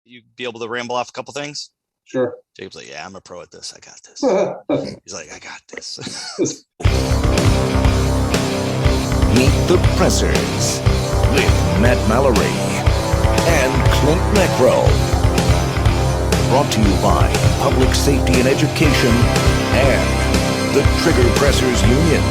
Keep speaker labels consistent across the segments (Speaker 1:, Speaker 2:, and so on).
Speaker 1: You be able to ramble off a couple things?
Speaker 2: Sure.
Speaker 1: Jacob's like, yeah, I'm a pro at this. I got this. He's like, I got this.
Speaker 3: Meet the Pressers with Matt Mallory and Klint Macro. Brought to you by Public Safety and Education and the Trigger Pressers Union.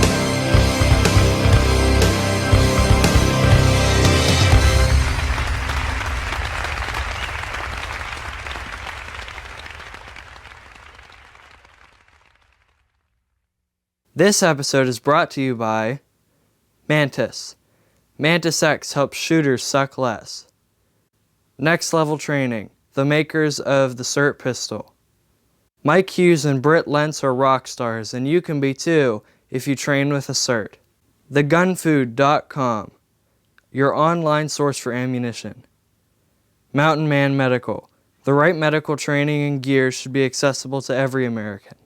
Speaker 4: This episode is brought to you by Mantis. Mantis X helps shooters suck less. Next Level Training, the makers of the CERT pistol. Mike Hughes and Britt Lentz are rock stars, and you can be too if you train with a CERT. TheGunfood.com, your online source for ammunition. Mountain Man Medical, the right medical training and gear should be accessible to every American.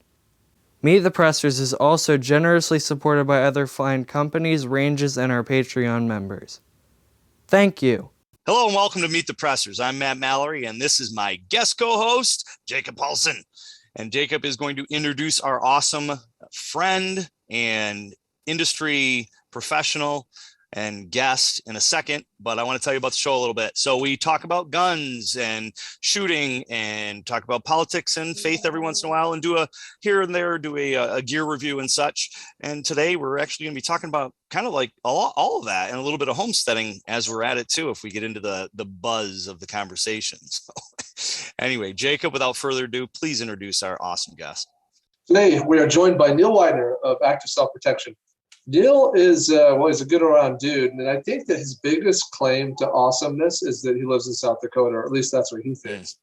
Speaker 4: Meet the Pressers is also generously supported by other fine companies, ranges, and our Patreon members. Thank you.
Speaker 1: Hello and welcome to Meet the Pressers. I'm Matt Mallory, and this is my guest co-host, Jacob Paulsen. And Jacob is going to introduce our awesome friend and industry professional and guest in a second, but I want to tell you about the show a little bit. So we talk about guns and shooting and talk about politics and faith every once in a while and do a here and there, do a gear review and such. And today we're actually going to be talking about kind of like all of that and a little bit of homesteading as we're at it too, if we get into the buzz of the conversation. So anyway, Jacob, without further ado, please introduce our awesome guest.
Speaker 2: Today we are joined by Neil Weidner of Active Self-Protection. Neil is, he's a good around dude. And I think that his biggest claim to awesomeness is that he lives in South Dakota, or at least that's what he thinks.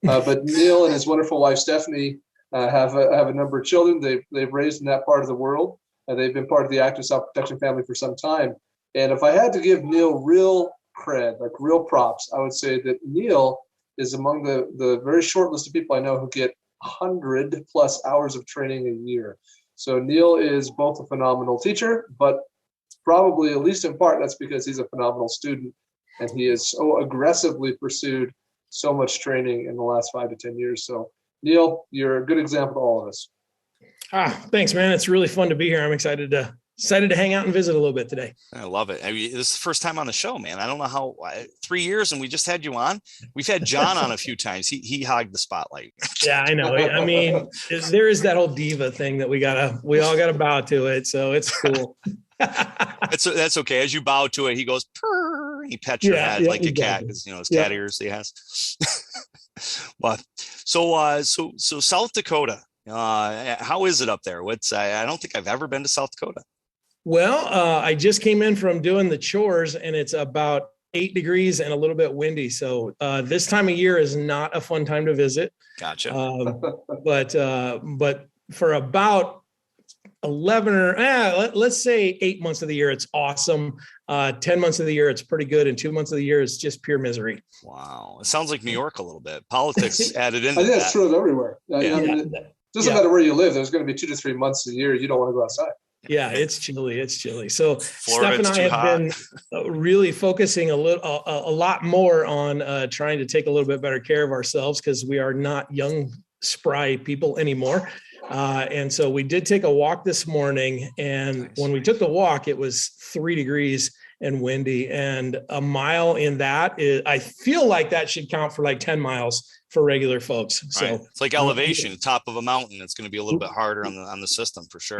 Speaker 2: But Neil and his wonderful wife, Stephanie, have a number of children. They've raised in that part of the world. They've been part of the Active Self-Protection family for some time. And if I had to give Neil real cred, like real props, I would say that Neil is among the very short list of people I know who get 100 plus hours of training a year. So Neil is both a phenomenal teacher, but probably, at least in part, that's because he's a phenomenal student, and he has so aggressively pursued so much training in the last 5 to 10 years. So Neil, you're a good example to all of us.
Speaker 5: Thanks, man. It's really fun to be here. I'm excited to hang out and visit a little bit today.
Speaker 1: I love it. I mean, this is the first time on the show, man. I don't know how 3 years and we just had you on. We've had John on a few times. He hogged the spotlight.
Speaker 5: Yeah, I know. I mean, there is that whole diva thing that we all gotta bow to it. So it's cool.
Speaker 1: That's okay. As you bow to it, he goes, purr, he pets your head like a cat, because his cat ears he has. But so South Dakota, how is it up there? I don't think I've ever been to South Dakota.
Speaker 5: Well, I just came in from doing the chores, and it's about 8 degrees and a little bit windy. So this time of year is not a fun time to visit.
Speaker 1: Gotcha.
Speaker 5: But for about 11 or let's say 8 months of the year, it's awesome. 10 months of the year, it's pretty good. And 2 months of the year is just pure misery.
Speaker 1: Wow. It sounds like New York a little bit. Politics added in.
Speaker 2: I think that's true everywhere.
Speaker 1: Yeah.
Speaker 2: I mean, it doesn't matter where you live. There's going to be 2 to 3 months a year you don't want to go outside.
Speaker 5: Yeah, it's chilly. It's chilly. So
Speaker 1: Florida,
Speaker 5: Steph and I have been really focusing a lot more on trying to take a little bit better care of ourselves, because we are not young, spry people anymore. And so we did take a walk this morning, and nice. When we took the walk, it was 3 degrees and windy, and a mile in that I feel like that should count for like 10 miles for regular folks. So
Speaker 1: right. It's like elevation, top of a mountain. It's going to be a little bit harder on the system for sure.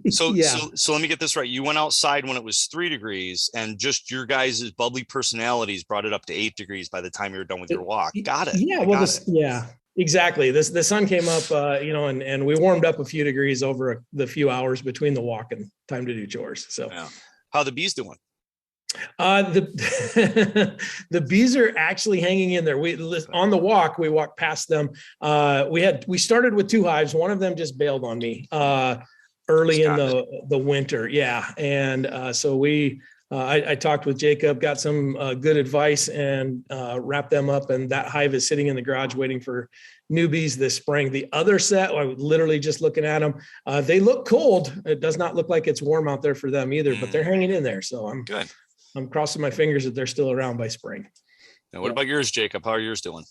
Speaker 1: So let me get this right. You went outside when it was 3 degrees, and just your guys' bubbly personalities brought it up to 8 degrees by the time you were done with your walk. Got it.
Speaker 5: Yeah, exactly. The sun came up, and we warmed up a few degrees over the few hours between the walk and time to do chores. So
Speaker 1: how are the bees doing?
Speaker 5: The bees are actually hanging in there. On the walk, we walked past them. We started with 2 hives. One of them just bailed on me early in the winter. Yeah. And so I talked with Jacob, got some good advice, and wrapped them up. And that hive is sitting in the garage waiting for newbies this spring. The other set, I was literally just looking at them. They look cold. It does not look like it's warm out there for them either, but they're hanging in there. So I'm crossing my fingers that they're still around by spring.
Speaker 1: And what about yours, Jacob? How are yours doing?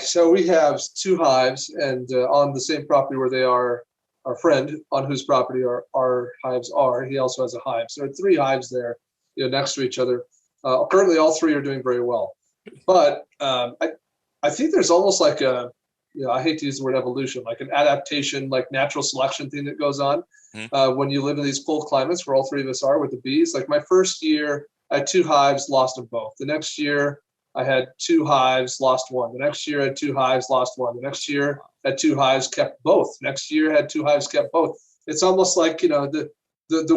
Speaker 2: So we have 2 hives, and on the same property where they are, our friend on whose property our hives are, he also has a hive. So there are 3 hives there, next to each other. Currently, all 3 are doing very well. But I think there's almost like I hate to use the word evolution, like an adaptation, like natural selection thing that goes on when you live in these cold climates where all 3 of us are with the bees. Like my first year, I had 2 hives, lost them both. The next year, I had 2 hives, lost 1. The next year, I had 2 hives, lost 1. The next year, I had 2 hives, kept both. Next year, I had 2 hives, kept both. It's almost like, the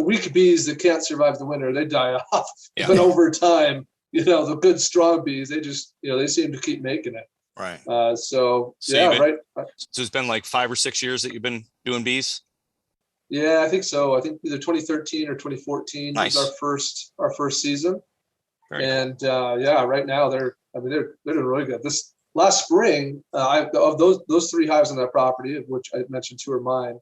Speaker 2: weak bees that can't survive the winter, they die off. Yeah. But over time, the good, strong bees, they just, they seem to keep making it.
Speaker 1: Right.
Speaker 2: So yeah, right.
Speaker 1: So it's been like 5 or 6 years that you've been doing bees?
Speaker 2: Yeah, I think so. I think either 2013 or 2014 was our first season. Very cool. Right now they're doing really good. This last spring, of those 3 hives on that property, of which I mentioned 2 are mine,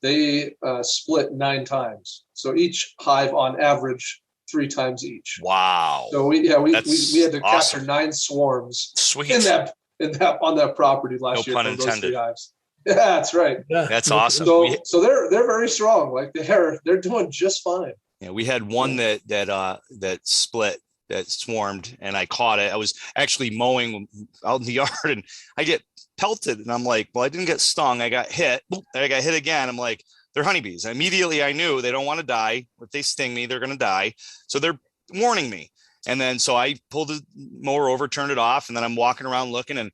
Speaker 2: they split 9 times. So each hive on average 3 times each.
Speaker 1: Wow.
Speaker 2: So we had to capture 9 swarms.
Speaker 1: Sweet.
Speaker 2: on that property last year.
Speaker 1: No pun intended.
Speaker 2: Those 3 hives. Yeah, that's right.
Speaker 1: Yeah. That's awesome.
Speaker 2: So they're very strong. Like they're doing just fine.
Speaker 1: Yeah, we had one that split, that swarmed, and I caught it. I was actually mowing out in the yard, and I get pelted, and I'm like, well, I didn't get stung. I got hit. I got hit again. I'm like, they're honeybees. Immediately, I knew they don't want to die. If they sting me, they're going to die. So they're warning me. And then so I pulled the mower over, turned it off, and then I'm walking around looking, and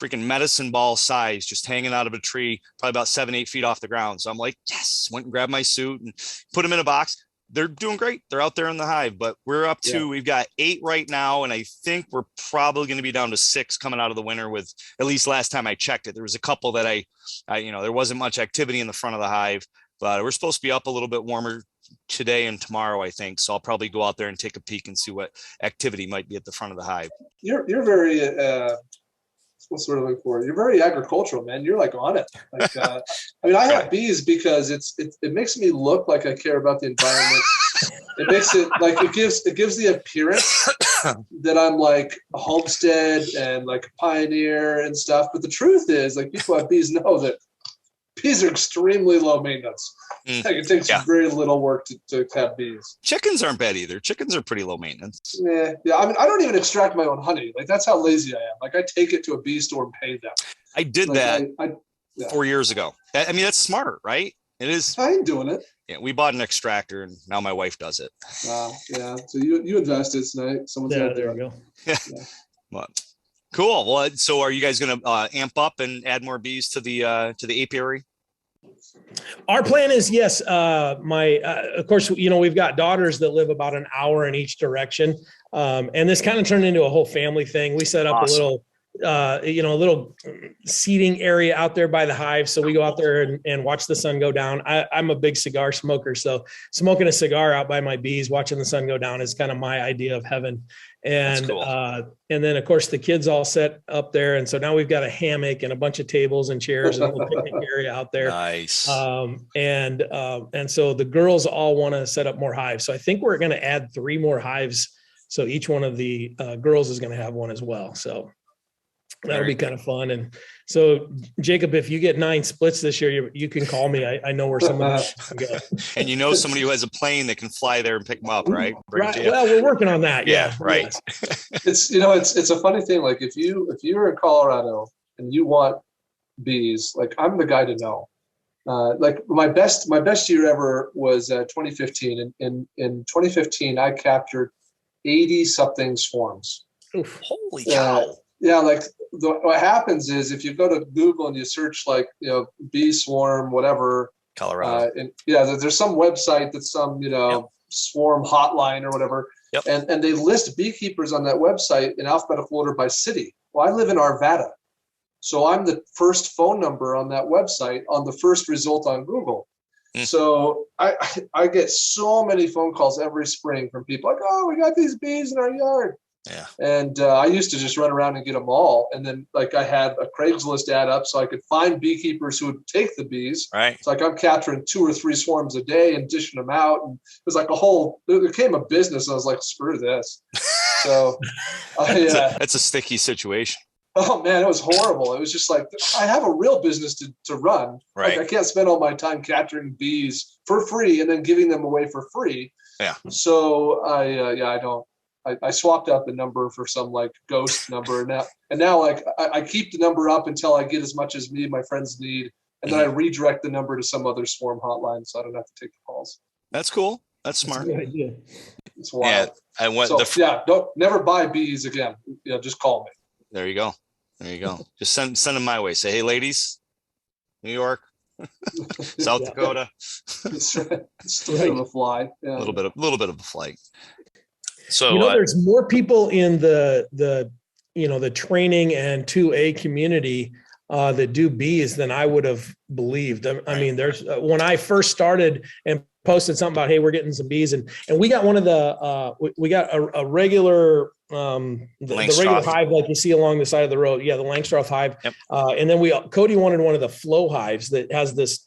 Speaker 1: freaking medicine ball size just hanging out of a tree, probably about 7-8 feet off the ground. So I'm like, yes, went and grabbed my suit and put them in a box. They're doing great. They're out there in the hive, but we're up to, we've got 8 right now. And I think we're probably going to be down to 6 coming out of the winter, with at least last time I checked it. There was a couple that I there wasn't much activity in the front of the hive, but we're supposed to be up a little bit warmer today and tomorrow, I think. So I'll probably go out there and take a peek and see what activity might be at the front of the hive.
Speaker 2: You're very, what's the word I'm looking for? You're very agricultural, man. You're like on it. Like, I have bees because it makes me look like I care about the environment. It makes it like it gives the appearance that I'm like a homestead and like a pioneer and stuff. But the truth is, like, people who have bees know that bees are extremely low maintenance. Like it takes very little work to have bees.
Speaker 1: Chickens aren't bad either. Chickens are pretty low maintenance.
Speaker 2: Yeah. I mean, I don't even extract my own honey. Like that's how lazy I am. Like I take it to a bee store and pay them.
Speaker 1: I did that 4 years ago. I mean, that's smart, right? It is.
Speaker 2: I ain't doing it.
Speaker 1: Yeah, we bought an extractor, and now my wife does it.
Speaker 2: Wow. Yeah. So you invested tonight. Someone's out there.
Speaker 5: There you go.
Speaker 1: Yeah. Well, cool. Well, so are you guys going to amp up and add more bees to the apiary?
Speaker 5: Our plan is, yes. Of course, we've got daughters that live about an hour in each direction. And this kind of turned into a whole family thing. We set up a little seating area out there by the hive. So we go out there and watch the sun go down. I'm a big cigar smoker. So smoking a cigar out by my bees, watching the sun go down is kind of my idea of heaven. And, cool. And then of course the kids all set up there. And so now we've got a hammock and a bunch of tables and chairs and a little picnic area out there.
Speaker 1: Nice.
Speaker 5: And so the girls all want to set up more hives. So I think we're going to add 3 more hives. So each one of the girls is going to have one as well. So that'll be kind of fun. And so, Jacob, if you get 9 splits this year, you can call me. I know where someone can go.
Speaker 1: And somebody who has a plane that can fly there and pick them up, right?
Speaker 5: Right. Well, we're working on that.
Speaker 1: Yeah. Right.
Speaker 2: It's it's a funny thing. Like if you're in Colorado and you want bees, like I'm the guy to know. Like my best year ever was 2015. And in 2015, I captured 80 something swarms.
Speaker 5: Oof.
Speaker 1: Holy cow.
Speaker 2: Yeah, like what happens is if you go to Google and you search like bee swarm whatever,
Speaker 1: Colorado,
Speaker 2: and there's some website that's some swarm hotline or whatever, and they list beekeepers on that website in alphabetical order by city. Well, I live in Arvada, so I'm the first phone number on that website on the first result on Google. So I get so many phone calls every spring from people like, oh, we got these bees in our yard.
Speaker 1: Yeah.
Speaker 2: And I used to just run around and get them all. And then like I had a Craigslist ad up so I could find beekeepers who would take the bees.
Speaker 1: Right.
Speaker 2: It's like I'm capturing 2 or 3 swarms a day and dishing them out. And it was like it became a business. I was like, screw this. So
Speaker 1: That's a sticky situation.
Speaker 2: oh man, it was horrible. It was just like, I have a real business to run.
Speaker 1: Right.
Speaker 2: Like I can't spend all my time capturing bees for free and then giving them away for free.
Speaker 1: Yeah.
Speaker 2: So I swapped out the number for some like ghost number. And now like I keep the number up until I get as much as me and my friends need. And then I redirect the number to some other swarm hotline so I don't have to take the calls.
Speaker 1: That's cool. That's smart.
Speaker 5: That's a good idea.
Speaker 2: It's wild.
Speaker 1: Yeah, I went.
Speaker 2: So, don't never buy bees again. Just call me.
Speaker 1: There you go. There you go. Just send them my way. Say, hey, ladies, New York, South Dakota.
Speaker 2: It's a bit of a fly. Yeah.
Speaker 1: A little bit of a flight. So
Speaker 5: there's more people in the training and 2A community that do bees than I would have believed. I mean, there's when I first started and posted something about, hey, we're getting some bees, and we got one of the we got a regular the regular hive like you see along the side of the road. Yeah, the Langstroth hive.
Speaker 1: Yep.
Speaker 5: And then Cody wanted one of the flow hives that has this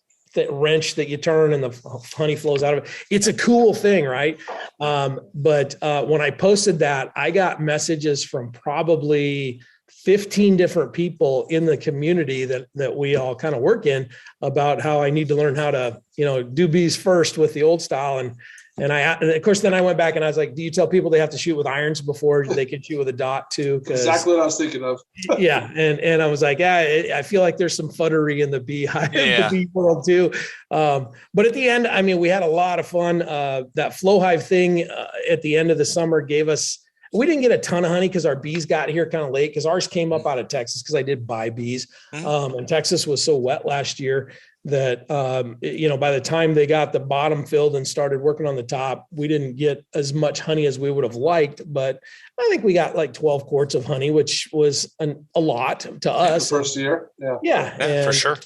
Speaker 5: wrench that you turn and the honey flows out of it. It's a cool thing, right? But when I posted that, I got messages from probably 15 different people in the community that we all kind of work in about how I need to learn how to, do bees first with the old style. And of course, then I went back and I was like, do you tell people they have to shoot with irons before they can shoot with a dot too?
Speaker 2: Exactly what I was thinking of.
Speaker 5: Yeah. And I was like, I feel like there's some futtery in the the bee world too. But at the end, I mean, we had a lot of fun. That flow hive thing at the end of the summer we didn't get a ton of honey because our bees got here kind of late because ours came up out of Texas because I did buy bees. And Texas was so wet last year that, by the time they got the bottom filled and started working on the top, we didn't get as much honey as we would have liked. But I think we got like 12 quarts of honey, which was a lot to us.
Speaker 2: The first year. Yeah.
Speaker 5: Yeah,
Speaker 1: for sure.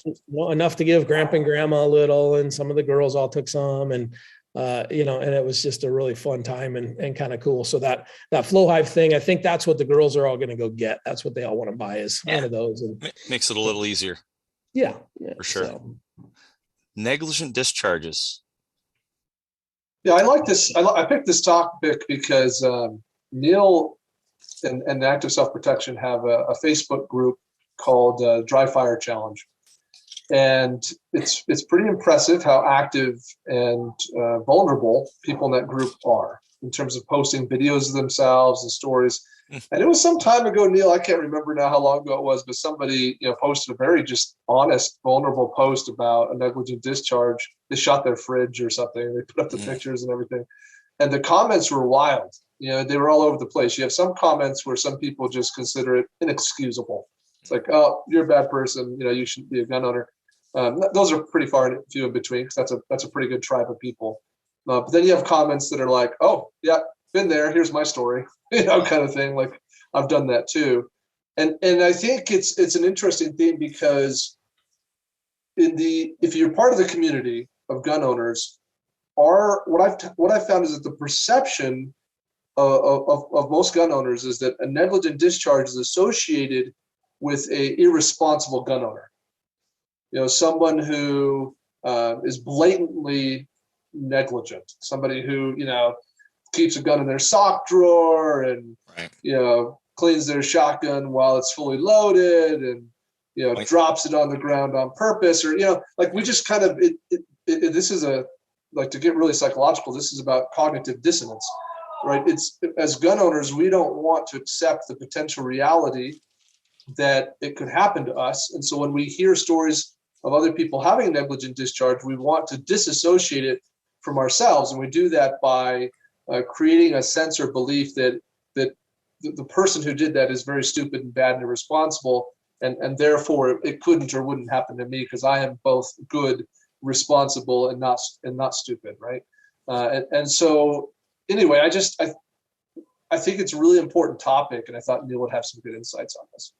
Speaker 5: Enough to give grandpa and grandma a little, and some of the girls all took some, and and it was just a really fun time and kind of cool. So that flow hive thing, I think that's what the girls are all going to go get. That's what they all want to buy is one of those. And
Speaker 1: makes it a little easier.
Speaker 5: Yeah,
Speaker 1: for sure. So. Negligent discharges.
Speaker 2: Yeah, I like this. I picked this topic because Neil and Active Self-Protection have a Facebook group called Dryfire Challenge. And it's pretty impressive how active and vulnerable people in that group are in terms of posting videos of themselves and stories. And it was some time ago, Neil, I can't remember now how long ago it was, but somebody posted a very just honest, vulnerable post about a negligent discharge. They shot their fridge or something. They put up the pictures and everything. And the comments were wild. They were all over the place. You have some comments where some people just consider it inexcusable. It's like, oh, you're a bad person. You shouldn't be a gun owner. Those are pretty far and few in between because that's a pretty good tribe of people. But then you have comments that are like, oh, yeah, been there. Here's my story, kind of thing. Like I've done that too. And I think it's an interesting thing because if you're part of the community of gun owners, what I've found is that the perception of most gun owners is that a negligent discharge is associated with a irresponsible gun owner. Someone who is blatantly negligent, somebody who, keeps a gun in their sock drawer and, cleans their shotgun while it's fully loaded and, drops it on the ground on purpose or, like we just kind of, this is to get really psychological, this is about cognitive dissonance, right? It's as gun owners, we don't want to accept the potential reality that it could happen to us. And so when we hear stories of other people having negligent discharge, we want to disassociate it from ourselves. And we do that by creating a sense or belief that the person who did that is very stupid and bad and irresponsible. And therefore it couldn't or wouldn't happen to me because I am both good, responsible, and not stupid. Right. And so anyway, I think it's a really important topic. And I thought Neil would have some good insights on this.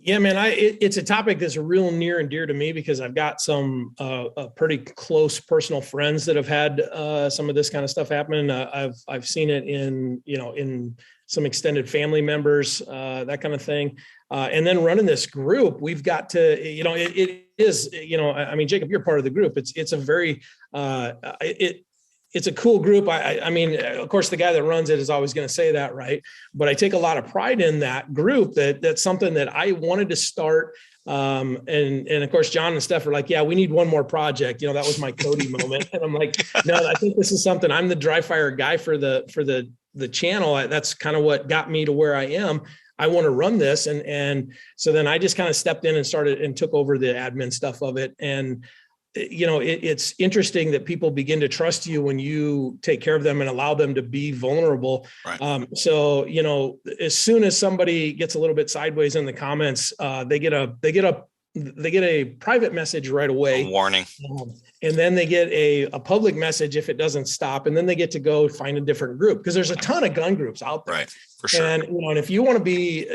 Speaker 5: Yeah, man, it's a topic that's real near and dear to me because I've got some pretty close personal friends that have had some of this kind of stuff happen. I've seen it in some extended family members, that kind of thing. And then running this group, we've got to, it is, I mean, Jacob, you're part of the group. It's a very, it's a cool group. I mean, of course, the guy that runs it is always going to say that, right? But I take a lot of pride in that group. That's something that I wanted to start. And of course, John and Steph are like, yeah, we need one more project. That was my Cody moment. And I'm like, no, I think this is something. I'm the dry fire guy for the channel. That's kind of what got me to where I am. I want to run this. And so then I just kind of stepped in and started and took over the admin stuff of it. And it's interesting that people begin to trust you when you take care of them and allow them to be vulnerable.
Speaker 1: Right.
Speaker 5: So, as soon as somebody gets a little bit sideways in the comments, they get a private message right away.
Speaker 1: A warning.
Speaker 5: And then they get a public message if it doesn't stop. And then they get to go find a different group, because there's a ton of gun groups out there.
Speaker 1: Right. For sure.
Speaker 5: And, and if you want to be,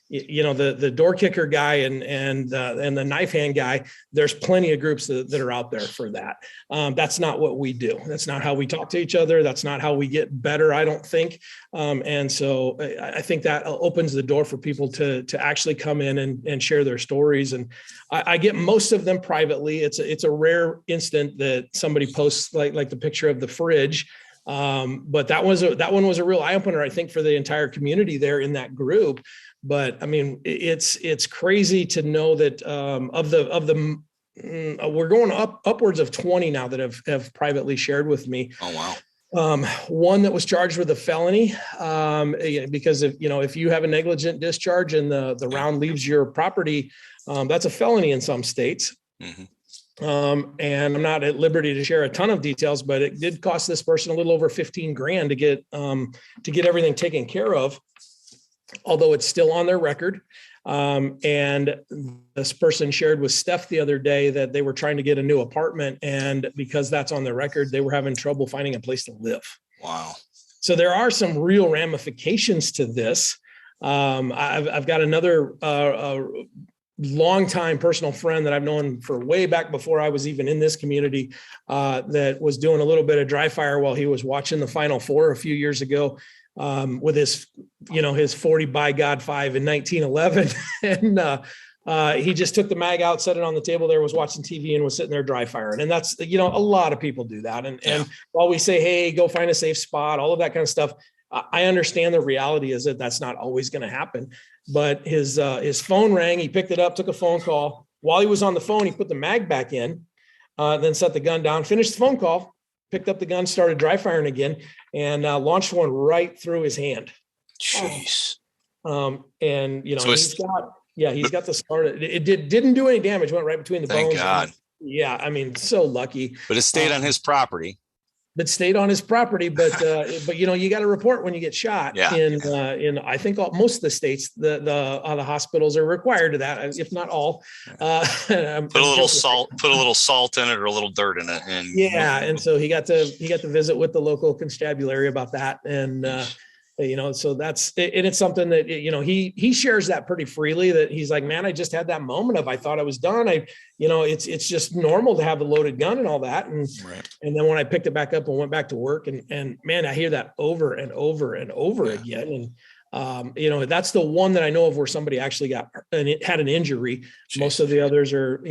Speaker 5: the door kicker guy and the knife hand guy, there's plenty of groups that are out there for that. That's not what we do. That's not how we talk to each other. That's not how we get better, I don't think. And so I think that opens the door for people to actually come in and share their stories. And I get most of them privately. It's a rare instant that somebody posts like the picture of the fridge. But that one was a real eye opener, I think, for the entire community there in that group. But I mean, it's crazy to know that we're going upwards of 20 now that have privately shared with me.
Speaker 1: Oh, wow.
Speaker 5: One that was charged with a felony, because if you have a negligent discharge and the round leaves your property, that's a felony in some states. Mm-hmm. And I'm not at liberty to share a ton of details, but it did cost this person a little over $15,000 to get everything taken care of, although it's still on their record. And this person shared with Steph the other day that they were trying to get a new apartment, and because that's on their record, they were having trouble finding a place to live.
Speaker 1: Wow.
Speaker 5: So there are some real ramifications to this. I've got another longtime personal friend that I've known for way back before I was even in this community, that was doing a little bit of dry fire while he was watching the Final Four a few years ago, with his 40 by God 5 in 1911. And he just took the mag out, set it on the table there, was watching TV and was sitting there dry firing. And that's, a lot of people do that. And while we say, hey, go find a safe spot, all of that kind of stuff, I understand the reality is that that's not always going to happen. But his phone rang. He picked it up, took a phone call. While he was on the phone, he put the mag back in, then set the gun down, finished the phone call, picked up the gun, started dry firing again, and launched one right through his hand.
Speaker 1: Jeez.
Speaker 5: So he's got the start. It didn't do any damage. Went right between the bones.
Speaker 1: Thank God.
Speaker 5: Yeah, I mean, so lucky.
Speaker 1: But it stayed on his property.
Speaker 5: But stayed on his property. But you got to report when you get shot.
Speaker 1: Yeah.
Speaker 5: In I think most of the states, the hospitals are required to that, if not all.
Speaker 1: Put a little salt in it, or a little dirt in it, and
Speaker 5: and so he got to visit with the local constabulary about that, and so that's it. And it's something that he shares that pretty freely, that he's like, man, I just had that moment of I thought I was done. It's just normal to have a loaded gun and all that. And
Speaker 1: right.
Speaker 5: And then when I picked it back up and went back to work, and man, I hear that over and over and over again. And that's the one that I know of where somebody actually had an injury. Jeez. Most of the others are,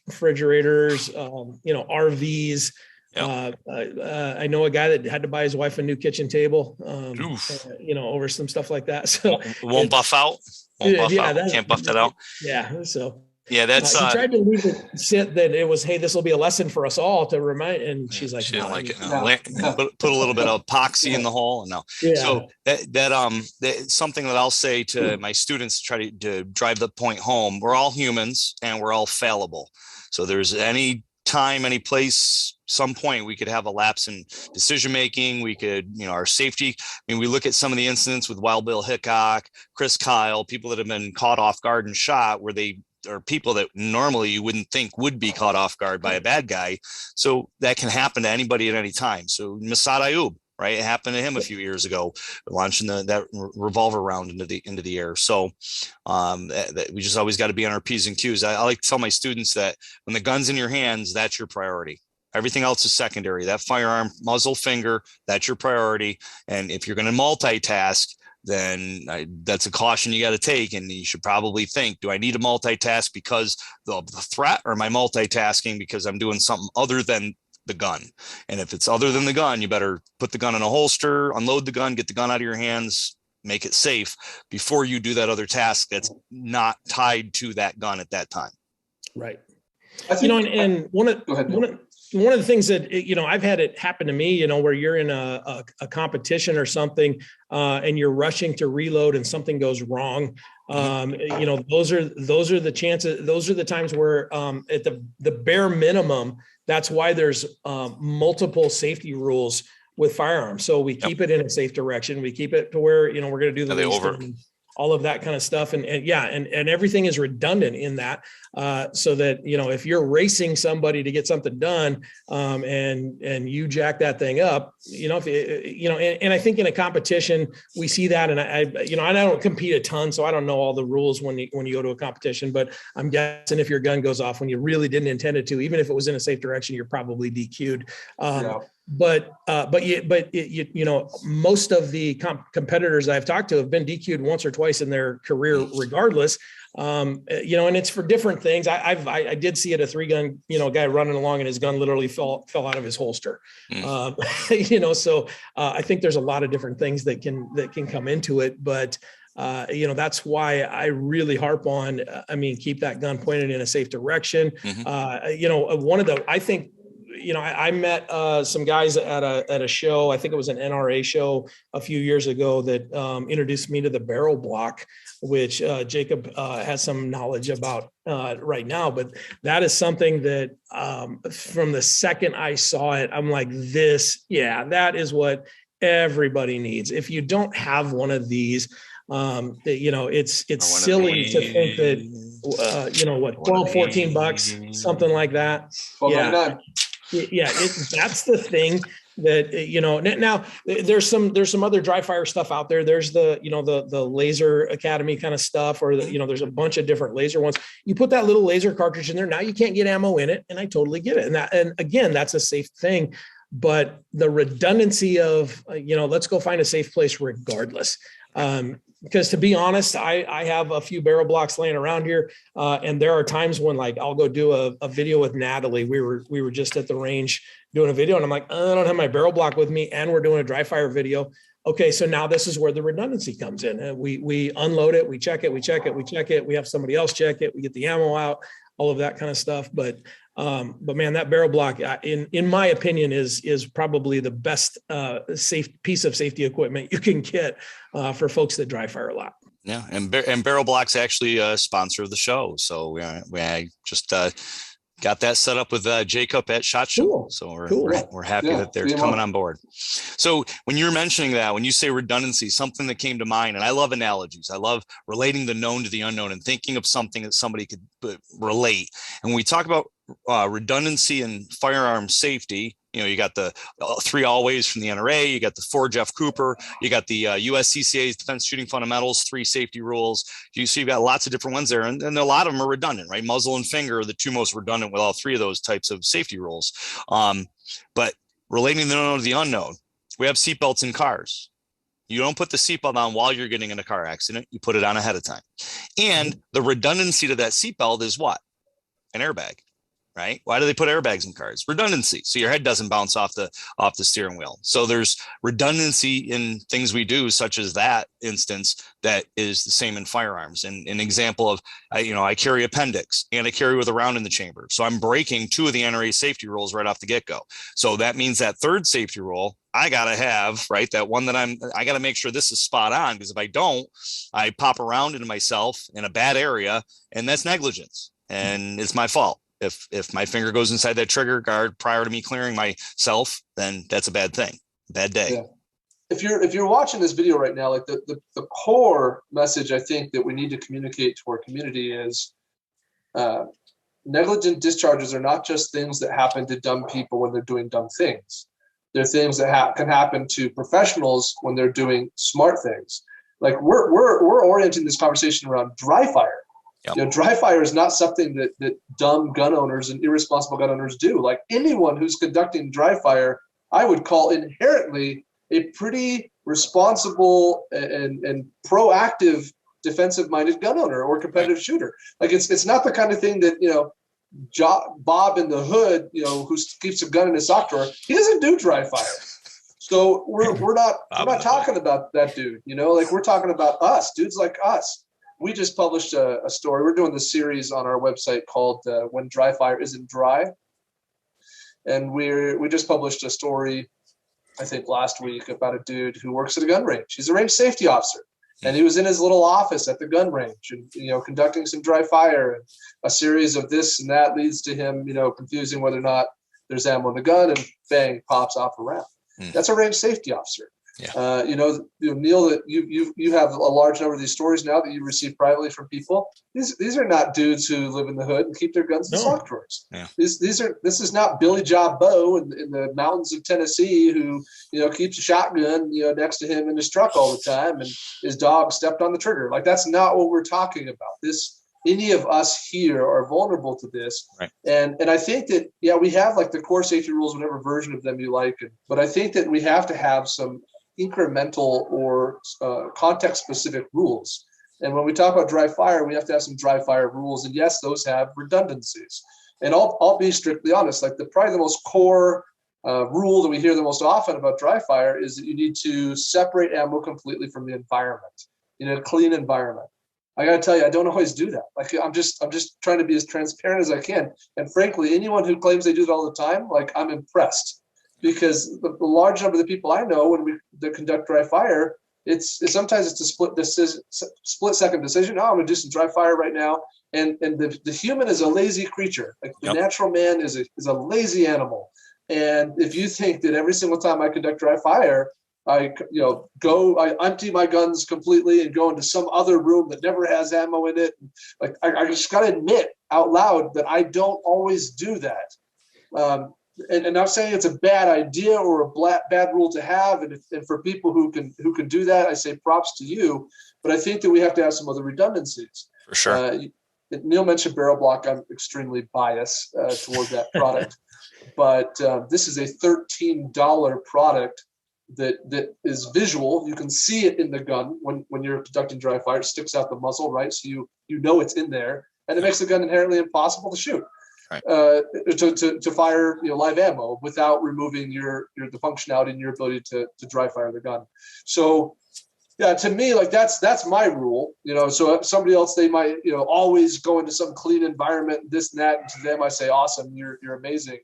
Speaker 5: refrigerators, RVs. Yep. I know a guy that had to buy his wife a new kitchen table, over some stuff like that. So
Speaker 1: won't buff out. Can't buff that out.
Speaker 5: Yeah. So
Speaker 1: yeah, that's.
Speaker 5: He tried to leave it sit that it was, hey, this will be a lesson for us all to remind. And she's like,
Speaker 1: she didn't like it. No. Put a little bit of epoxy in the hole. No.
Speaker 5: Yeah.
Speaker 1: So that's something that I'll say to my students to try to drive the point home. We're all humans and we're all fallible. So there's any time, any place, some point we could have a lapse in decision making. We could, our safety. I mean, we look at some of the incidents with Wild Bill Hickok, Chris Kyle, people that have been caught off guard and shot, where they are people that normally you wouldn't think would be caught off guard by a bad guy. So that can happen to anybody at any time. So Masad Ayub, right? It happened to him a few years ago, launching that revolver round into the air. So that we just always got to be on our P's and Q's. I like to tell my students that when the gun's in your hands, that's your priority. Everything else is secondary. That firearm, muzzle, finger, that's your priority. And if you're going to multitask, then that's a caution you got to take. And you should probably think, do I need to multitask because of the threat, or am I multitasking because I'm doing something other than the gun. And if it's other than the gun, you better put the gun in a holster, unload the gun, get the gun out of your hands, make it safe before you do that other task that's not tied to that gun at that time.
Speaker 5: Right. And one of the things that, I've had it happen to me, where you're in a competition or something, and you're rushing to reload and something goes wrong. Those are the chances. Those are the times where, at the bare minimum, that's why there's multiple safety rules with firearms. So we keep it in a safe direction. We keep it to where, we're going to do the least all of that kind of stuff. And everything is redundant in that, so that, if you're racing somebody to get something done, and you jack that thing up, and I think in a competition, we see that. And I don't compete a ton, so I don't know all the rules when you go to a competition, but I'm guessing if your gun goes off when you really didn't intend it to, even if it was in a safe direction, you're probably DQ'd. But most of the competitors I've talked to have been DQ'd once or twice in their career, regardless. And it's for different things. I did see it, a 3-gun, guy running along and his gun literally fell out of his holster. So I think there's a lot of different things that can come into it, but that's why I really harp on, keep that gun pointed in a safe direction. I met some guys at a show. I think it was an NRA show a few years ago that introduced me to the barrel block, which Jacob has some knowledge about right now. But that is something that from the second I saw it, I'm like, that is what everybody needs. If you don't have one of these, it's silly to think that, $12-14, something like that.
Speaker 2: $12.99.
Speaker 5: Yeah, that's the thing that, now there's some other dry fire stuff out there. There's the Laser Academy kind of stuff, or there's a bunch of different laser ones. You put that little laser cartridge in there. Now you can't get ammo in it. And I totally get it. And again, that's a safe thing, but the redundancy of, let's go find a safe place regardless. Because to be honest, I have a few barrel blocks laying around here, and there are times when, like, I'll go do a video with Natalie. We were just at the range doing a video, and I'm like, I don't have my barrel block with me, and we're doing a dry fire video. Okay, so now this is where the redundancy comes in. And we unload it, we check it, we have somebody else check it, we get the ammo out, all of that kind of stuff. But man, that barrel block, in my opinion, is probably the best safe piece of safety equipment you can get for folks that dry fire a lot.
Speaker 1: Yeah, and Barrel Block's actually a sponsor of the show, so we just got that set up with Jacob at SHOT Show.
Speaker 5: Cool.
Speaker 1: So
Speaker 5: Cool.
Speaker 1: we're happy that they're coming on board. So when you're mentioning that, when you say redundancy, something that came to mind, and I love analogies. I love relating the known to the unknown and thinking of something that somebody could relate. And when we talk about redundancy and firearm safety, you got the 3 always from the NRA, you got the 4 Jeff Cooper, you got the USCCA's Defense Shooting Fundamentals, 3 safety rules. You've got lots of different ones there, and a lot of them are redundant, right? Muzzle and finger are the 2 most redundant with all 3 of those types of safety rules. But relating the known to the unknown, we have seatbelts in cars. You don't put the seatbelt on while you're getting in a car accident. You put it on ahead of time. And the redundancy to that seatbelt is what? An airbag. Right? Why do they put airbags in cars? Redundancy. So your head doesn't bounce off the steering wheel. So there's redundancy in things we do, such as that instance, that is the same in firearms. And an example of, I carry appendix and I carry with a round in the chamber. So I'm breaking 2 of the NRA safety rules right off the get-go. So that means that 3rd safety rule, I got to have, right? That one that I got to make sure this is spot on, because if I don't, I pop around into myself in a bad area, and that's negligence, and it's my fault. If my finger goes inside that trigger guard prior to me clearing myself, then that's a bad thing, bad day. Yeah.
Speaker 2: If you're watching this video right now, like the core message I think that we need to communicate to our community is negligent discharges are not just things that happen to dumb people when they're doing dumb things. They're things that can happen to professionals when they're doing smart things. Like we're orienting this conversation around dry fire. Yep. Dry fire is not something that dumb gun owners and irresponsible gun owners do. Like anyone who's conducting dry fire, I would call inherently a pretty responsible and proactive defensive-minded gun owner or competitive shooter. Like it's not the kind of thing that Bob in the hood, who keeps a gun in his sock drawer, he doesn't do dry fire. So we're not talking about that dude, like we're talking about us, dudes like us. We just published a story. We're doing this series on our website called When Dry Fire Isn't Dry. And we just published a story, I think last week, about a dude who works at a gun range. He's a range safety officer. And he was in his little office at the gun range and, conducting some dry fire, and a series of this and that leads to him, confusing whether or not there's ammo in the gun, and bang, pops off a round. That's a range safety officer.
Speaker 1: Yeah.
Speaker 2: Neil, that you have a large number of these stories now that you receive privately from people. These are not dudes who live in the hood and keep their guns in sock drawers.
Speaker 1: Yeah.
Speaker 2: This is not Billy Job Boe in the mountains of Tennessee who keeps a shotgun next to him in his truck all the time, and his dog stepped on the trigger. Like, that's not what we're talking about. Any of us here are vulnerable to this.
Speaker 1: Right.
Speaker 2: And I think that, we have like the core safety rules, whatever version of them you like. But I think that we have to have some incremental or context-specific rules. And when we talk about dry fire, we have to have some dry fire rules. And yes, those have redundancies. And I'll be strictly honest, like probably the most core rule that we hear the most often about dry fire is that you need to separate ammo completely from the environment, a clean environment. I got to tell you, I don't always do that. Like, I'm just trying to be as transparent as I can. And frankly, anyone who claims they do it all the time, like, I'm impressed, because the large number of the people I know when they conduct dry fire, sometimes it's a split second decision. Oh, I'm going to do some dry fire right now. And the human is a lazy creature. Like, the natural man is a lazy animal. And if you think that every single time I conduct dry fire, I empty my guns completely and go into some other room that never has ammo in it. Like, I just got to admit out loud that I don't always do that. And I'm not saying it's a bad idea or a bad rule to have. And for people who can do that, I say props to you. But I think that we have to have some other redundancies.
Speaker 1: For sure.
Speaker 2: Neil mentioned barrel block. I'm extremely biased toward that product. But this is a $13 product that is visual. You can see it in the gun when you're conducting dry fire. It sticks out the muzzle, right? So you know it's in there, and it makes the gun inherently impossible to shoot,
Speaker 1: right.
Speaker 2: To fire live ammo without removing the functionality and your ability to dry fire the gun. So yeah, to me, like that's my rule. So somebody else, they might always go into some clean environment, this and that, and to them I say, awesome, you're amazing.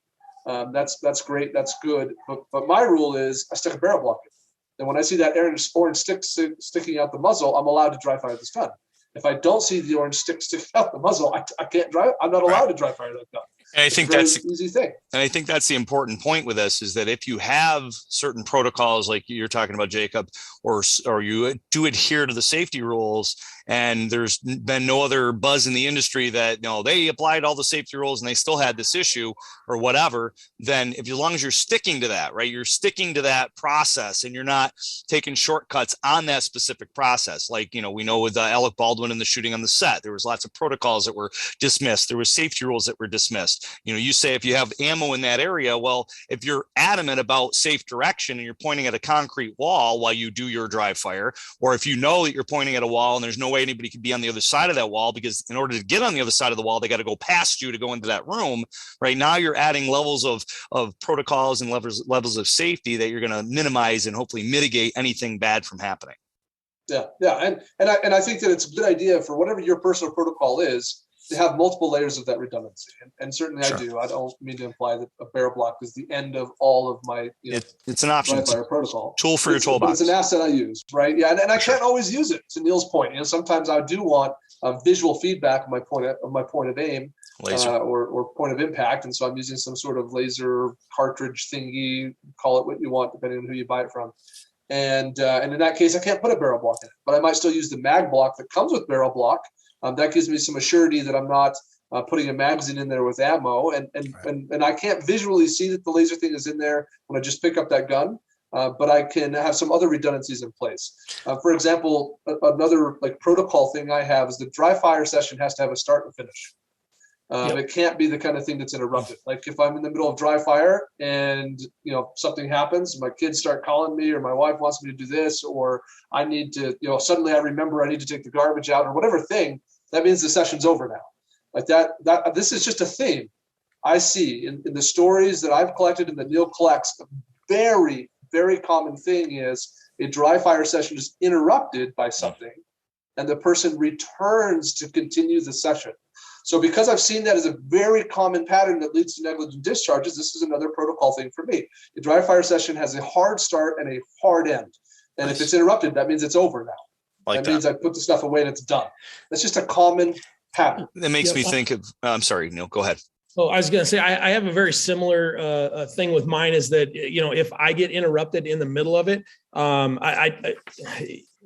Speaker 2: That's great. That's good. But my rule is I stick a barrel block in. And when I see that orange stick sticking out the muzzle, I'm allowed to dry fire this gun. If I don't see the orange stick sticking out the muzzle, I can't drive. I'm not allowed to dry fire that gun.
Speaker 1: And I think that's
Speaker 2: an easy thing.
Speaker 1: And I think that's the important point with this, is that if you have certain protocols like you're talking about, Jacob, or you do adhere to the safety rules, and there's been no other buzz in the industry that they applied all the safety rules and they still had this issue or whatever, then as long as you're sticking to that, right, you're sticking to that process and you're not taking shortcuts on that specific process. Like, we know with Alec Baldwin and the shooting on the set, there was lots of protocols that were dismissed. There were safety rules that were dismissed. You say if you have ammo in that area, well, if you're adamant about safe direction and you're pointing at a concrete wall while you do your dry fire, or if you know that you're pointing at a wall and there's no way anybody can be on the other side of that wall, because in order to get on the other side of the wall, they got to go past you to go into that room, right? Now you're adding levels of protocols and levels of safety that you're going to minimize and hopefully mitigate anything bad from happening.
Speaker 2: Yeah. And I think that it's a good idea for whatever your personal protocol is to have multiple layers of that redundancy. And certainly sure. I do. I don't mean to imply that a barrel block is the end of all of my
Speaker 1: it's an option.
Speaker 2: It's protocol.
Speaker 1: Tool for your toolbox.
Speaker 2: It's an asset I use, right? Yeah, and I can't always use it. To Neil's point, sometimes I do want visual feedback of my point of aim or point of impact, and so I'm using some sort of laser cartridge thingy. Call it what you want, depending on who you buy it from. And in that case, I can't put a barrel block in it, but I might still use the mag block that comes with barrel block. That gives me some assurity that I'm not putting a magazine in there with ammo, and I can't visually see that the laser thing is in there when I just pick up that gun, but I can have some other redundancies in place. For example, another protocol thing I have is the dry fire session has to have a start and finish. It can't be the kind of thing that's interrupted. Like if I'm in the middle of dry fire and something happens, my kids start calling me, or my wife wants me to do this, or I need to, suddenly I remember I need to take the garbage out, or whatever thing, that means the session's over now. Like that this is just a theme I see in the stories that I've collected and that Neil collects. A very, very common thing is a dry fire session is interrupted by something and the person returns to continue the session. So because I've seen that as a very common pattern that leads to negligent discharges, this is another protocol thing for me. A dry fire session has a hard start and a hard end. And if it's interrupted, that means it's over now. That means I put the stuff away and it's done. That's just a common pattern.
Speaker 1: That makes me think of, I'm sorry, Neil, go ahead.
Speaker 5: Oh, I was going to say, I have a very similar thing with mine is that, if I get interrupted in the middle of it,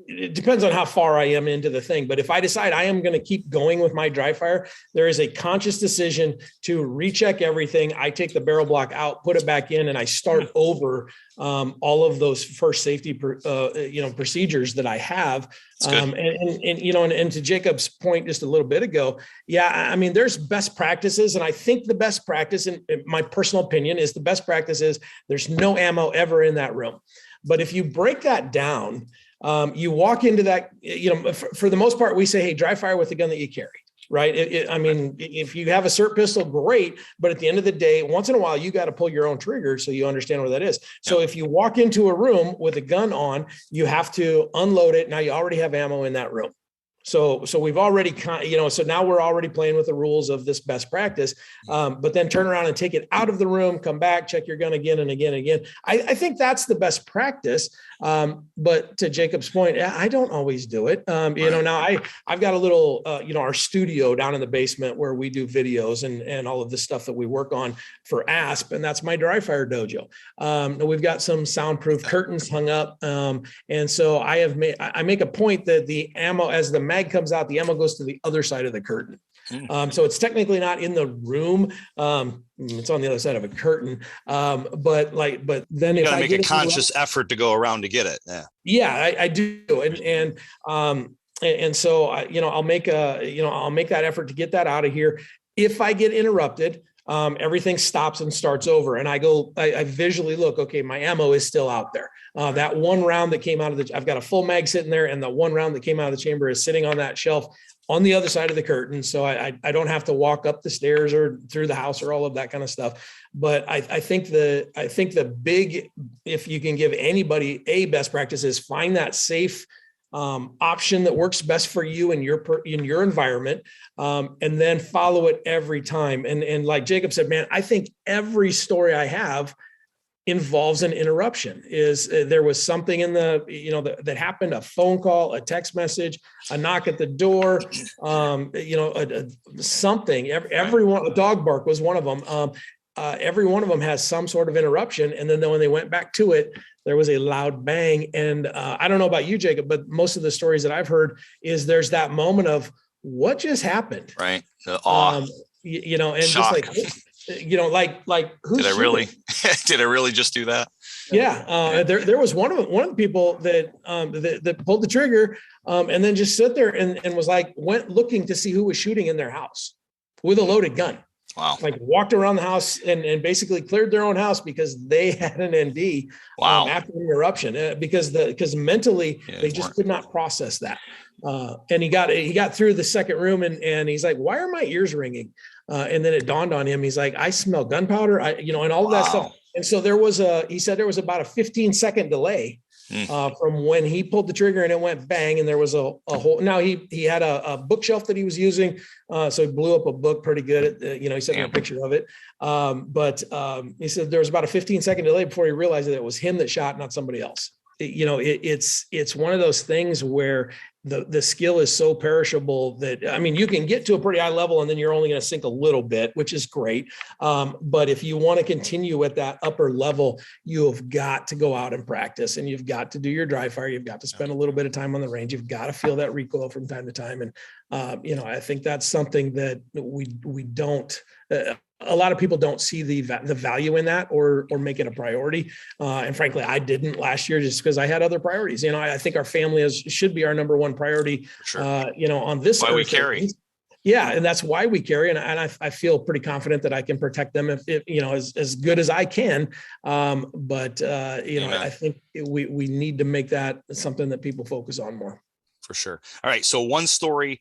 Speaker 5: it depends on how far I am into the thing. But if I decide I am going to keep going with my dry fire, there is a conscious decision to recheck everything. I take the barrel block out, put it back in, and I start over all of those first safety, procedures that I have. And to Jacob's point just a little bit ago, I mean, there's best practices. And I think the best practice, in my personal opinion, is the best practice is there's no ammo ever in that room. But if you break that down, you walk into that, for the most part, we say, hey, dry fire with the gun that you carry, right? I mean, if you have a SIRT pistol, great. But at the end of the day, once in a while, you got to pull your own trigger so you understand what that is. So if you walk into a room with a gun on, you have to unload it. Now you already have ammo in that room. So we've already, so now we're already playing with the rules of this best practice, but then turn around and take it out of the room, come back, check your gun again and again and again. I think that's the best practice. But to Jacob's point, I don't always do it. Now I've got a little, our studio down in the basement where we do videos and all of the stuff that we work on for ASP, and that's my dry fire dojo. We've got some soundproof curtains hung up. And so I make a point that the ammo, as the mag comes out, the ammo goes to the other side of the curtain. So it's technically not in the room. It's on the other side of a curtain. But then
Speaker 1: you
Speaker 5: if
Speaker 1: gotta
Speaker 5: I
Speaker 1: make a conscious effort to go around to get it. I do. And so I'll make that effort to get that out of here. If I get interrupted, everything stops and starts over. And I visually look, okay, my ammo is still out there. That one round that came out of I've got a full mag sitting there, and the one round that came out of the chamber is sitting on that shelf on the other side of the curtain. So I don't have to walk up the stairs or through the house or all of that kind of stuff. But I think the big, if you can give anybody a best practice, is find that safe option that works best for you in your environment, and then follow it every time. And like Jacob said, man, I think every story I have involves an interruption. There was something in that happened, a phone call, a text message, a knock at the door, something. Everyone, a dog bark was one of them. Every one of them has some sort of interruption. And then when they went back to it, there was a loud bang. And I don't know about you, Jacob, but most of the stories that I've heard is there's that moment of what just happened. Right. The awe.
Speaker 5: And
Speaker 1: shock.
Speaker 5: Just like who
Speaker 1: did I really just do that?
Speaker 5: Yeah. There was one of the people that pulled the trigger and then just stood there and was went looking to see who was shooting in their house with a loaded gun.
Speaker 1: Wow.
Speaker 5: Walked around the house and basically cleared their own house because they had an ND after the interruption, because mentally they just could not process that. And he got through the second room and he's like, why are my ears ringing? And then it dawned on him. He's like, I smell gunpowder, and all of that stuff. And so he said there was about a 15-second delay from when he pulled the trigger and it went bang. And there was a whole, now he had a bookshelf that he was using. So he blew up a book pretty good. He sent me a picture of it. But he said there was about a 15-second delay before he realized that it was him that shot, not somebody else. It's one of those things where the skill is so perishable that, I mean, you can get to a pretty high level and then you're only going to sink a little bit, which is great. But if you want to continue at that upper level, you have got to go out and practice, and you've got to do your dry fire. You've got to spend a little bit of time on the range. You've got to feel that recoil from time to time. And, I think that's something that we don't, a lot of people don't see the value in that or make it a priority. And frankly, I didn't last year just because I had other priorities. I think our family should be our number one priority,
Speaker 1: sure.
Speaker 5: On this.
Speaker 1: Why we carry.
Speaker 5: Yeah. And that's why we carry. And I feel pretty confident that I can protect them if as good as I can. But I think we need to make that something that people focus on more.
Speaker 1: For sure. All right. So one story,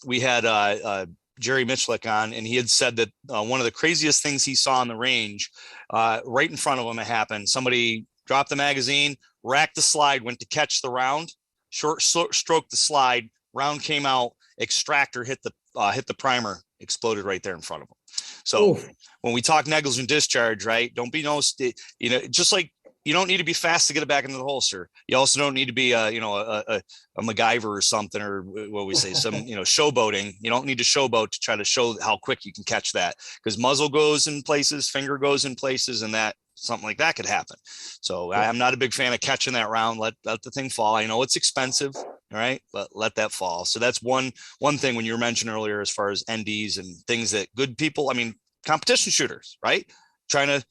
Speaker 1: we had Jerry Michlik on, and he had said that one of the craziest things he saw on the range, right in front of him, it happened. Somebody dropped the magazine, racked the slide, went to catch the round, stroked the slide, round came out, extractor hit the primer, exploded right there in front of him. So when we talk negligent discharge, right, don't be just like, you don't need to be fast to get it back into the holster. You also don't need to be a MacGyver or something, or what we say, some, showboating. You don't need to showboat to try to show how quick you can catch that, because muzzle goes in places, finger goes in places, and that something like that could happen. So I'm not a big fan of catching that round. Let the thing fall. I know it's expensive, all right, but let that fall. So that's one thing when you were mentioning earlier, as far as NDs and things that good people, competition shooters, right? Trying to,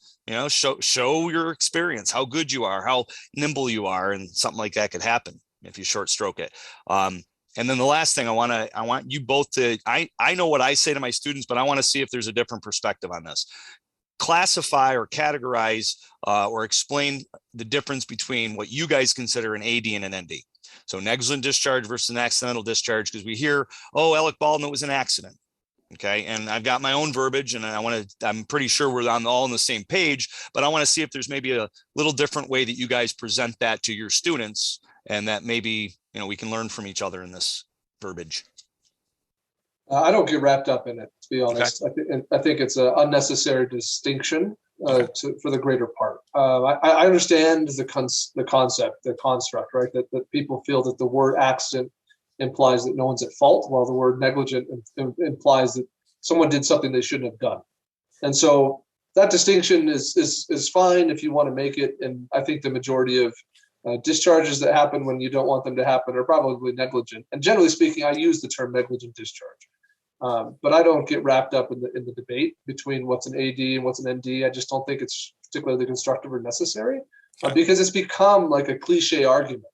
Speaker 1: show your experience, how good you are, how nimble you are, and something like that could happen if you short stroke it. And then the last thing I want you both to, I know what I say to my students, but I want to see if there's a different perspective on this. Classify or categorize or explain the difference between what you guys consider an AD and an ND. So negligent discharge versus an accidental discharge, because we hear, oh, Alec Baldwin, it was an accident. Okay. And I've got my own verbiage, and I'm pretty sure we're all on the same page, but I want to see if there's maybe a little different way that you guys present that to your students, and that maybe, we can learn from each other in this verbiage.
Speaker 2: I don't get wrapped up in it, to be honest. Okay. I think it's an unnecessary distinction for the greater part. I understand the concept, the construct, right? That people feel that the word accident implies that no one's at fault, while the word negligent implies that someone did something they shouldn't have done. And so that distinction is fine if you want to make it. And I think the majority of discharges that happen when you don't want them to happen are probably negligent. And generally speaking, I use the term negligent discharge. But I don't get wrapped up in the debate between what's an AD and what's an ND. I just don't think it's particularly constructive or necessary, because it's become like a cliche argument.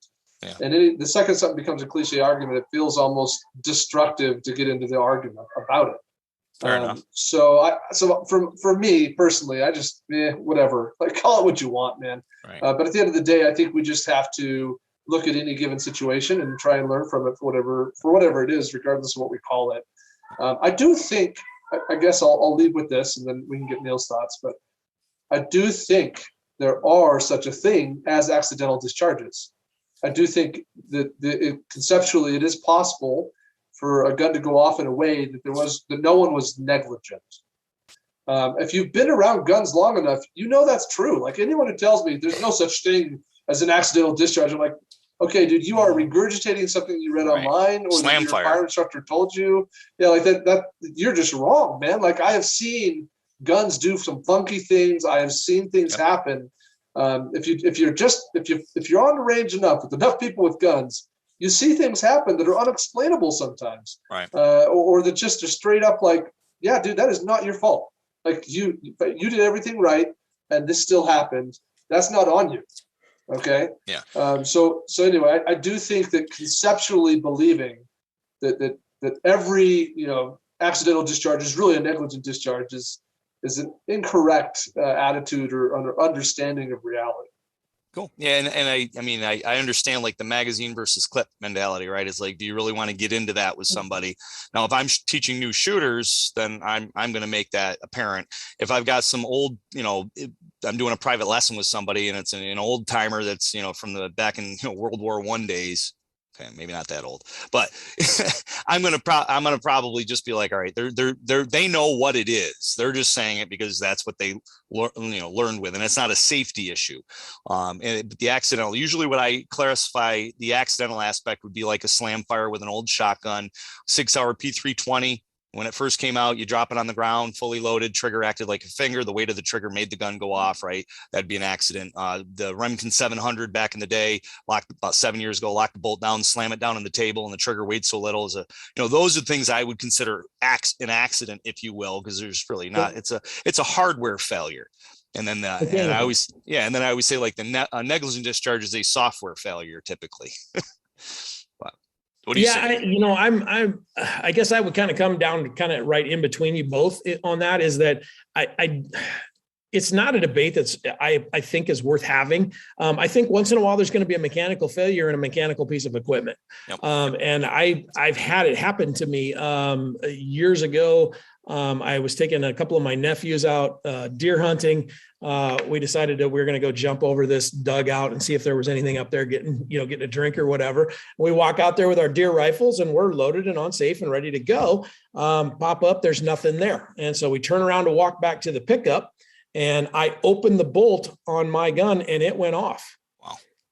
Speaker 2: Yeah. And the second something becomes a cliche argument, it feels almost destructive to get into the argument about it.
Speaker 1: Fair enough.
Speaker 2: So for me personally, I just whatever, like, call it what you want, man. Right. But at the end of the day, I think we just have to look at any given situation and try and learn from it for whatever it is, regardless of what we call it. I do think, I guess I'll leave with this, and then we can get Neil's thoughts, but I do think there are such a thing as accidental discharges. I do think that conceptually it is possible for a gun to go off in a way that no one was negligent. If you've been around guns long enough, that's true. Like, anyone who tells me there's no such thing as an accidental discharge, I'm like, okay, dude, you are regurgitating something you read online, or that your fire instructor told you. Yeah, like that you're just wrong, man. Like, I have seen guns do some funky things. I have seen things happen. If you're on the range enough with enough people with guns, you see things happen that are unexplainable sometimes, right? Or that just are straight up like, yeah, dude, that is not your fault. Like, you did everything right, and this still happened. That's not on you. Okay. Yeah. So anyway, I do think that conceptually believing that every accidental discharge is really a negligent discharge is an incorrect attitude or understanding of reality.
Speaker 1: Cool. Yeah, and I understand, like, the magazine versus clip mentality, right? It's like, do you really want to get into that with somebody? Now, if I'm teaching new shooters, then I'm going to make that apparent. If I've got some old, I'm doing a private lesson with somebody, and it's an old timer that's from the back in World War I days. Okay, maybe not that old, but I'm gonna probably just be like, all right, they know what it is. They're just saying it because that's what they learned with, and it's not a safety issue. And the accidental, usually what I classify the accidental aspect would be like a slam fire with an old shotgun, 6-hour P320. When it first came out, you drop it on the ground, fully loaded, trigger acted like a finger. The weight of the trigger made the gun go off, right? That'd be an accident. The Remington 700 back in the day, about 7 years ago, lock the bolt down, slam it down on the table, and the trigger weighed so little. Those are things I would consider an accident, if you will, because there's really not. It's a hardware failure. And then I always say, like, the negligent discharge is a software failure typically. What do you say?
Speaker 5: I guess I would kind of come down to kind of right in between you both on that, is that it's not a debate that's I think is worth having. I think once in a while there's going to be a mechanical failure in a mechanical piece of equipment.
Speaker 1: Yep.
Speaker 5: And I've had it happen to me years ago. I was taking a couple of my nephews out deer hunting. We decided that we were going to go jump over this dugout and see if there was anything up there getting a drink or whatever. We walk out there with our deer rifles and we're loaded and on safe and ready to go. Pop up, there's nothing there. And so we turn around to walk back to the pickup and I opened the bolt on my gun and it went off.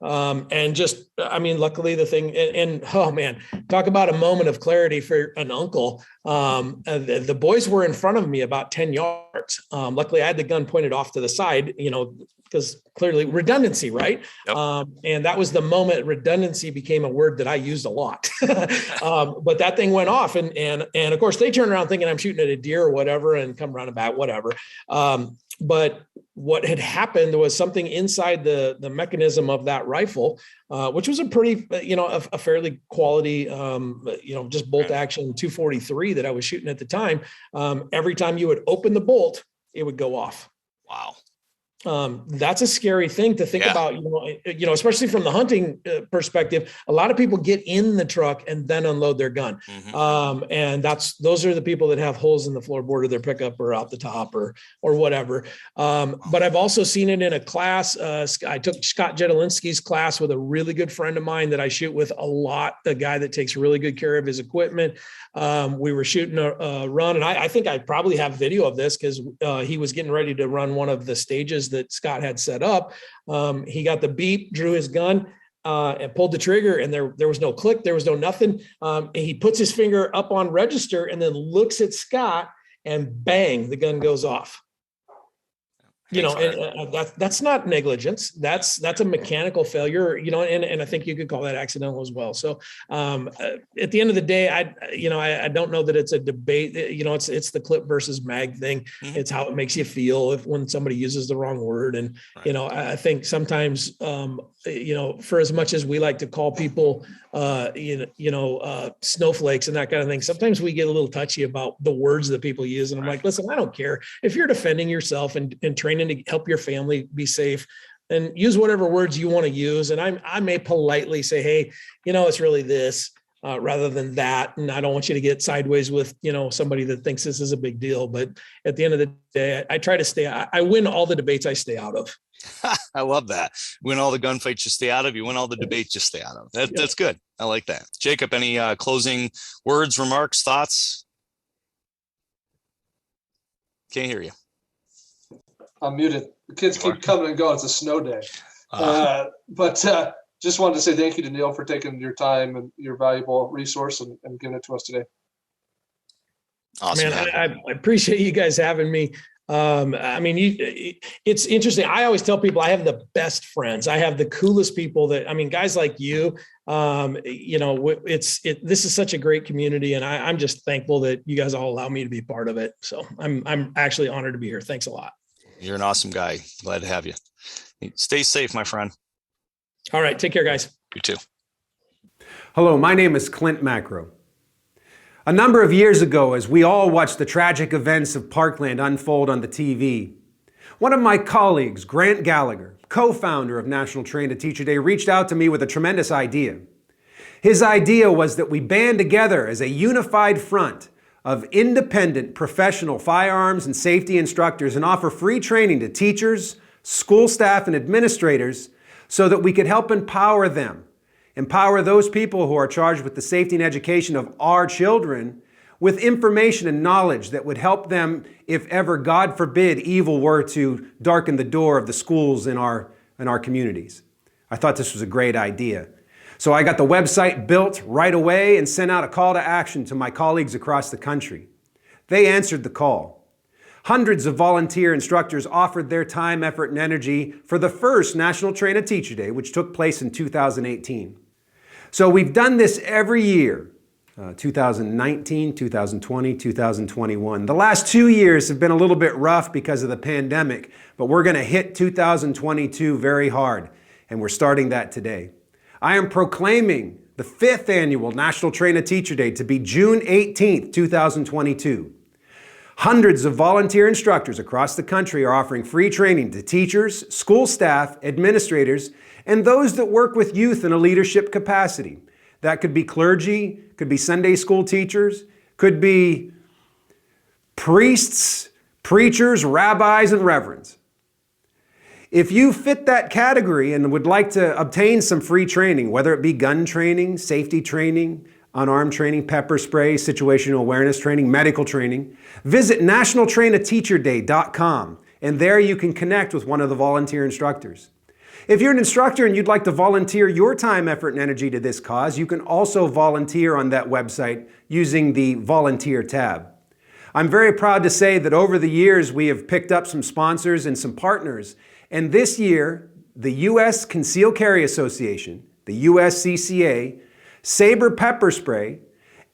Speaker 5: And just, I mean, luckily the thing, and oh man, talk about a moment of clarity for an uncle. The boys were in front of me about 10 yards. Luckily I had the gun pointed off to the side, because clearly redundancy, right?
Speaker 1: Yep.
Speaker 5: And that was the moment redundancy became a word that I used a lot. But that thing went off and of course they turned around thinking I'm shooting at a deer or whatever and come running back, whatever. But what had happened was something inside the mechanism of that rifle, which was a pretty, a fairly quality, just bolt action 243 that I was shooting at the time. Every time you would open the bolt, it would go off.
Speaker 1: Wow.
Speaker 5: That's a scary thing to think about, especially from the hunting perspective. A lot of people get in the truck and then unload their gun. Mm-hmm. And those are the people that have holes in the floorboard of their pickup or out the top or whatever. But I've also seen it in a class. I took Scott Jedlinski's class with a really good friend of mine that I shoot with a lot, the guy that takes really good care of his equipment. We were shooting a run, and I think I probably have video of this because he was getting ready to run one of the stages that Scott had set up. He got the beep, drew his gun, and pulled the trigger, and there was no click, there was no nothing. And he puts his finger up on register and then looks at Scott, and bang, the gun goes off. That's not negligence. That's a mechanical failure, and I think you could call that accidental as well. So at the end of the day, I don't know that it's a debate. It's the clip versus mag thing. Mm-hmm. It's how it makes you feel when somebody uses the wrong word. And, right. I think sometimes, for as much as we like to call people, snowflakes and that kind of thing, sometimes we get a little touchy about the words that people use. And I'm like, listen, I don't care if you're defending yourself and training to help your family be safe, and use whatever words you want to use. And I may politely say, hey, it's really this rather than that. And I don't want you to get sideways with, somebody that thinks this is a big deal. But at the end of the day, I try to I win all the debates I stay out of.
Speaker 1: I love that. Win all the gunfights you stay out of. You win all the debates you stay out of. That's good. I like that. Jacob, any closing words, remarks, thoughts? Can't hear you.
Speaker 2: I'm muted. The kids keep coming and going. It's a snow day. But just wanted to say thank you to Neil for taking your time and your valuable resource and giving it to us today.
Speaker 1: Awesome.
Speaker 5: Man, I appreciate you guys having me. It's interesting. I always tell people I have the best friends. I have the coolest people guys like you, this is such a great community, and I'm just thankful that you guys all allow me to be part of it. So I'm actually honored to be here. Thanks a lot.
Speaker 1: You're an awesome guy. Glad to have you. Stay safe, my friend.
Speaker 5: All right. Take care, guys.
Speaker 1: You too.
Speaker 6: Hello, my name is Klint Macro. A number of years ago, as we all watched the tragic events of Parkland unfold on the TV, one of my colleagues, Grant Gallagher, co-founder of National Train to Teacher Day, reached out to me with a tremendous idea. His idea was that we band together as a unified front of independent professional firearms and safety instructors and offer free training to teachers, school staff, and administrators so that we could help empower them. Empower those people who are charged with the safety and education of our children with information and knowledge that would help them if ever, God forbid, evil were to darken the door of the schools in our communities. I thought this was a great idea. So I got the website built right away and sent out a call to action to my colleagues across the country. They answered the call. Hundreds of volunteer instructors offered their time, effort, and energy for the first National Train to Teacher Day, which took place in 2018. So we've done this every year, 2019, 2020, 2021. The last 2 years have been a little bit rough because of the pandemic, but we're going to hit 2022 very hard, and we're starting that today. I am proclaiming the 5th annual National Train to Teacher Day to be June 18th, 2022. Hundreds of volunteer instructors across the country are offering free training to teachers, school staff, administrators, and those that work with youth in a leadership capacity. That could be clergy, could be Sunday school teachers, could be priests, preachers, rabbis, and reverends. If you fit that category and would like to obtain some free training, whether it be gun training, safety training, unarmed training, pepper spray, situational awareness training, medical training, visit nationaltrainateacherday.com, and there you can connect with one of the volunteer instructors. If you're an instructor and you'd like to volunteer your time, effort, and energy to this cause, you can also volunteer on that website using the Volunteer tab. I'm very proud to say that over the years we have picked up some sponsors and some partners, and this year the U.S. Concealed Carry Association, the USCCA, Sabre Pepper Spray,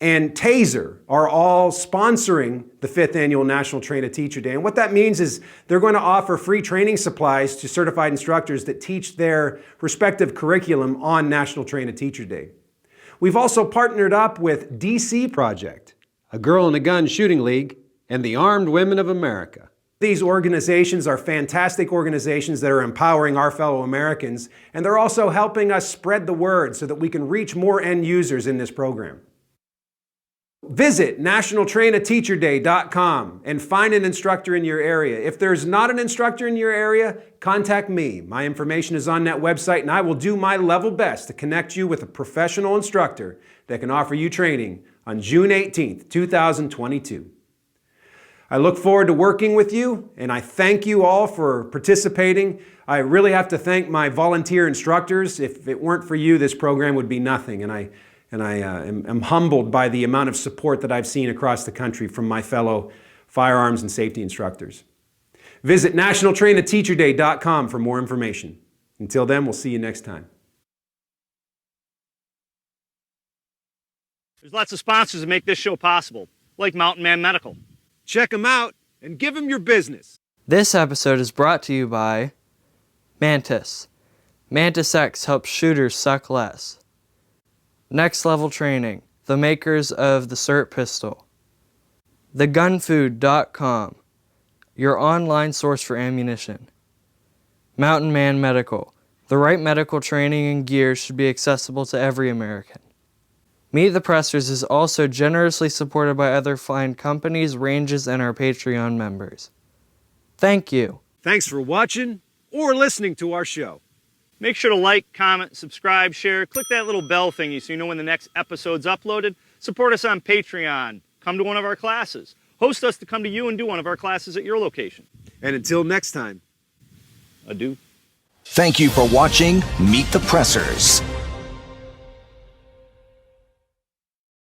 Speaker 6: and Taser are all sponsoring the 5th Annual National Train-a-Teacher Day. And what that means is they're going to offer free training supplies to certified instructors that teach their respective curriculum on National Train-a-Teacher Day. We've also partnered up with DC Project, a Girl and a Gun Shooting League, and the Armed Women of America. These organizations are fantastic organizations that are empowering our fellow Americans, and they're also helping us spread the word so that we can reach more end users in this program. Visit nationaltrainateacherday.com and find an instructor in your area. If there's not an instructor in your area, contact me. My information is on that website, and I will do my level best to connect you with a professional instructor that can offer you training on June 18th, 2022. I look forward to working with you, and I thank you all for participating. I really have to thank my volunteer instructors. If it weren't for you, this program would be nothing, and I am humbled by the amount of support that I've seen across the country from my fellow firearms and safety instructors. Visit nationaltrainateacherday.com for more information. Until then, we'll see you next time.
Speaker 7: There's lots of sponsors that make this show possible, like Mountain Man Medical.
Speaker 6: Check them out and give them your business.
Speaker 4: This episode is brought to you by Mantis. Mantis X helps shooters suck less. Next Level Training, the makers of the CERT pistol. TheGunFood.com, your online source for ammunition. Mountain Man Medical, the right medical training and gear should be accessible to every American. Meet the Pressers is also generously supported by other fine companies, ranges, and our Patreon members. Thank you.
Speaker 6: Thanks for watching or listening to our show.
Speaker 7: Make sure to like, comment, subscribe, share, click that little bell thingy so you know when the next episode's uploaded. Support us on Patreon. Come to one of our classes. Host us to come to you and do one of our classes at your location.
Speaker 6: And until next time,
Speaker 7: adieu.
Speaker 3: Thank you for watching Meet the Pressers.